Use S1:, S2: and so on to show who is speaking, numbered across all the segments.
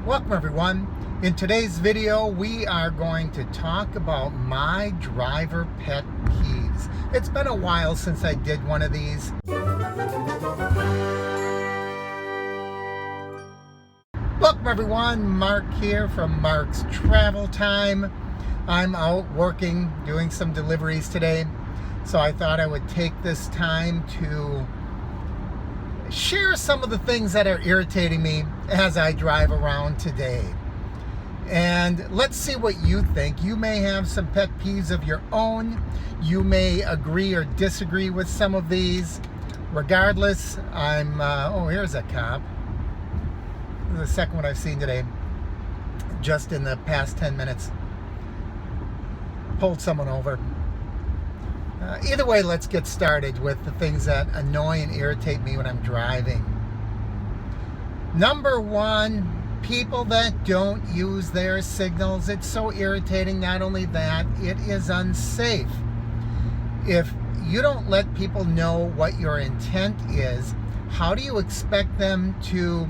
S1: Welcome everyone. In today's video we are going to talk about my driver pet peeves. It's been a while since I did one of these. Welcome everyone, Mark here from Mark's Travel Time. I'm out working, doing some deliveries today, so I thought I would take this time to share some of the things that are irritating me as I drive around today. And let's see what you think. You may have some pet peeves of your own. You may agree or disagree with some of these. Regardless, oh, here's a cop. This is the second one I've seen today, just in the past 10 minutes. Pulled someone over. Either way, let's get started with the things that annoy and irritate me when I'm driving. Number one, people that don't use their signals. It's so irritating. Not only that, it is unsafe. If you don't let people know what your intent is, how do you expect them to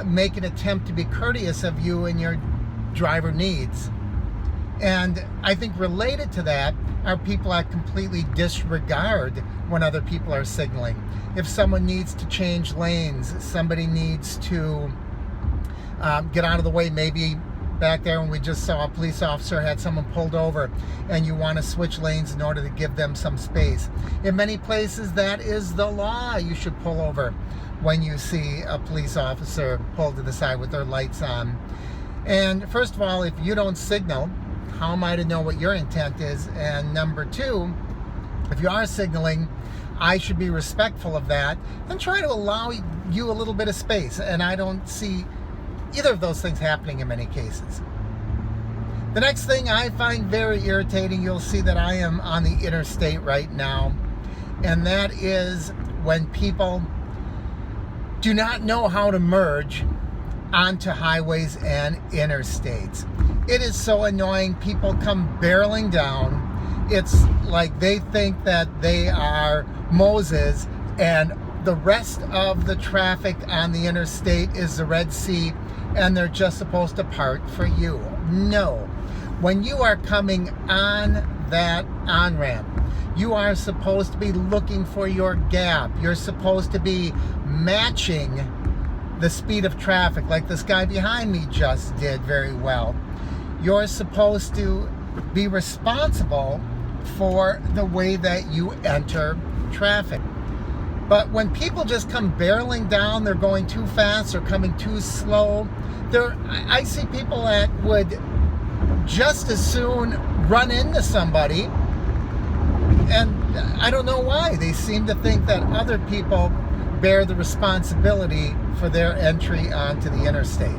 S1: make an attempt to be courteous of you and your driver needs? And I think related to that are people that completely disregard when other people are signaling. If someone needs to change lanes, somebody needs to get out of the way. Maybe back there when we just saw a police officer had someone pulled over and you want to switch lanes in order to give them some space. In many places that is the law. You should pull over when you see a police officer pulled to the side with their lights on. And first of all, if you don't signal, how am I to know what your intent is? And number two, if you are signaling, I should be respectful of that and try to allow you a little bit of space. And I don't see either of those things happening in many cases. The next thing I find very irritating, you'll see that I am on the interstate right now, and that is when people do not know how to merge onto highways and interstates. It is so annoying. People come barreling down. It's like they think that they are Moses and the rest of the traffic on the interstate is the Red Sea and they're just supposed to part for you. No. When you are coming on that on-ramp, you are supposed to be looking for your gap. You're supposed to be matching the speed of traffic like this guy behind me just did very well. You're supposed to be responsible for the way that you enter traffic. But when people just come barreling down, they're going too fast or coming too slow. I see people that would just as soon run into somebody, and I don't know why. They seem to think that other people bear the responsibility for their entry onto the interstate.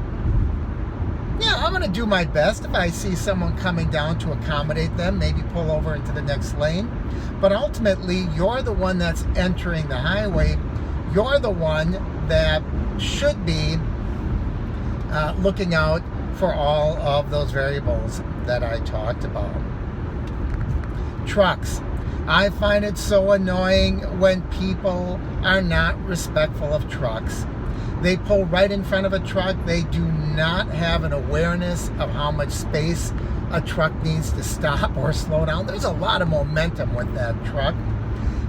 S1: Yeah, I'm going to do my best if I see someone coming down to accommodate them, maybe pull over into the next lane. But ultimately, you're the one that's entering the highway. You're the one that should be looking out for all of those variables that I talked about. Trucks. I find it so annoying when people are not respectful of trucks. They pull right in front of a truck. They do not have an awareness of how much space a truck needs to stop or slow down. There's a lot of momentum with that truck.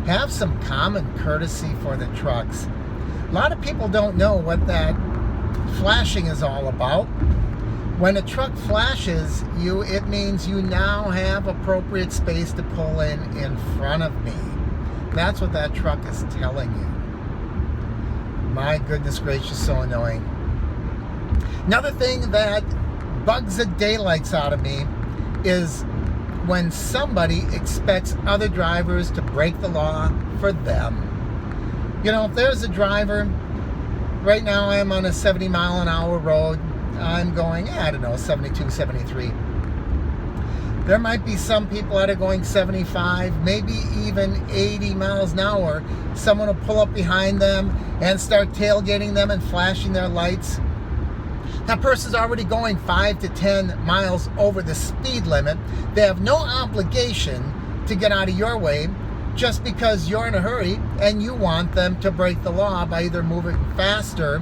S1: Have some common courtesy for the trucks. A lot of people don't know what that flashing is all about. When a truck flashes you, it means you now have appropriate space to pull in front of me. That's what that truck is telling you. My goodness gracious, so annoying. Another thing that bugs the daylights out of me is when somebody expects other drivers to break the law for them. You know, if there's a driver, right now I'm on a 70 mile an hour road, I'm going, I don't know, 72, 73. There might be some people that are going 75, maybe even 80 miles an hour. Someone will pull up behind them and start tailgating them and flashing their lights. That person's already going 5 to 10 miles over the speed limit. They have no obligation to get out of your way just because you're in a hurry and you want them to break the law by either moving faster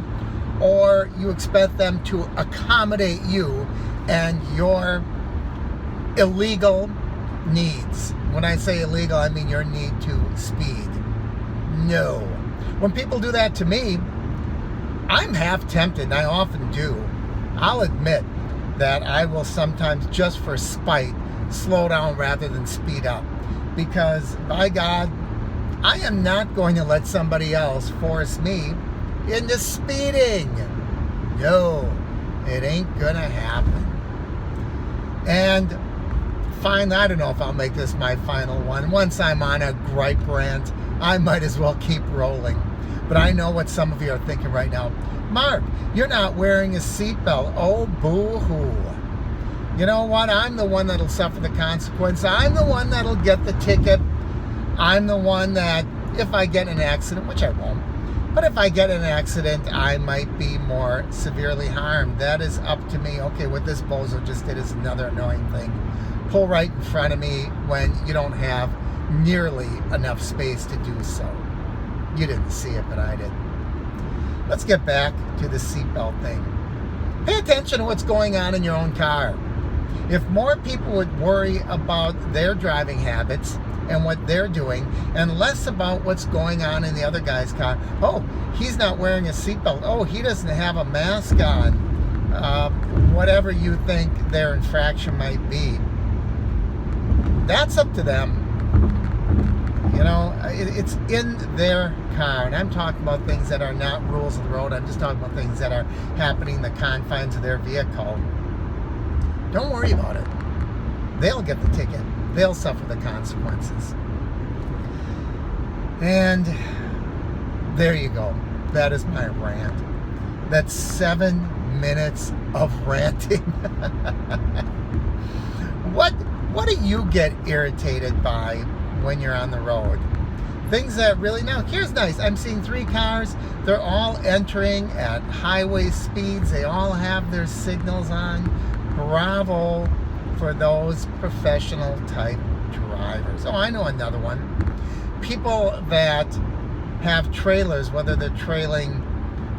S1: or you expect them to accommodate you and your illegal needs. When I say illegal, I mean your need to speed. No. When people do that to me, I'm half tempted, and I often do. I'll admit that I will sometimes, just for spite, slow down rather than speed up. Because, by God, I am not going to let somebody else force me into speeding. No, it ain't gonna happen. And finally, I don't know if I'll make this my final one. Once I'm on a gripe rant, I might as well keep rolling. But I know what some of you are thinking right now. Mark, you're not wearing a seatbelt. Oh, boo-hoo. You know what? I'm the one that'll suffer the consequence. I'm the one that'll get the ticket. I'm the one that, if I get in an accident, which I won't, but if I get in an accident, I might be more severely harmed. That is up to me. Okay, what this bozo just did is another annoying thing. Pull right in front of me when you don't have nearly enough space to do so. You didn't see it, but I did. Let's get back to the seatbelt thing. Pay attention to what's going on in your own car. If more people would worry about their driving habits and what they're doing, and less about what's going on in the other guy's car. Oh, he's not wearing a seatbelt. Oh, he doesn't have a mask on. Whatever you think their infraction might be. That's up to them. You know, it's in their car. And I'm talking about things that are not rules of the road. I'm just talking about things that are happening in the confines of their vehicle. Don't worry about it. They'll get the ticket. They'll suffer the consequences. And there you go. That is my rant. That's 7 minutes of ranting. What do you get irritated by when you're on the road? Things that really, now here's nice. I'm seeing 3 cars. They're all entering at highway speeds. They all have their signals on. Bravo for those professional type drivers. Oh, I know another one. People that have trailers, whether they're trailing,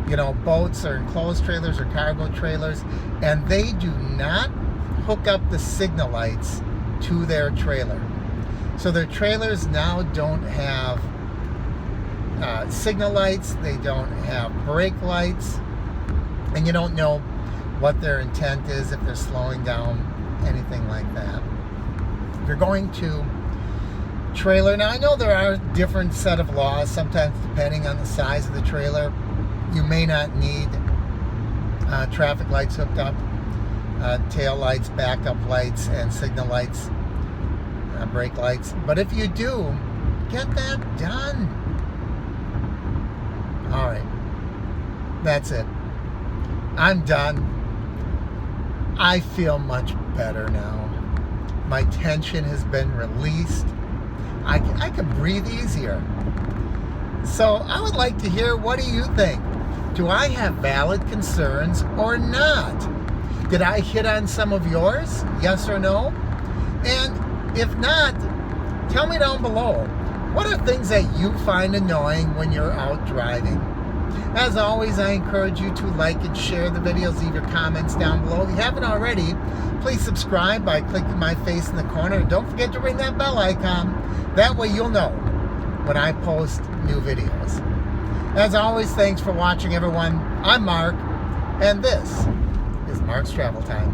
S1: you know, boats or enclosed trailers or cargo trailers, and they do not hook up the signal lights to their trailer. So their trailers now don't have signal lights, they don't have brake lights, and you don't know what their intent is, if they're slowing down, anything like that. If you're going to trailer, now I know there are different set of laws, sometimes depending on the size of the trailer. You may not need traffic lights hooked up, tail lights, backup lights, and signal lights, brake lights. But if you do, get that done. All right, that's it. I'm done. I feel much better now. My tension has been released. I can breathe easier. So I would like to hear, what do you think? Do I have valid concerns or not? Did I hit on some of yours? Yes or no? And if not, tell me down below. What are things that you find annoying when you're out driving? As always, I encourage you to like and share the videos. Leave your comments down below. If you haven't already, please subscribe by clicking my face in the corner. And don't forget to ring that bell icon. That way you'll know when I post new videos. As always, thanks for watching, everyone. I'm Mark, and this is Mark's Travel Time.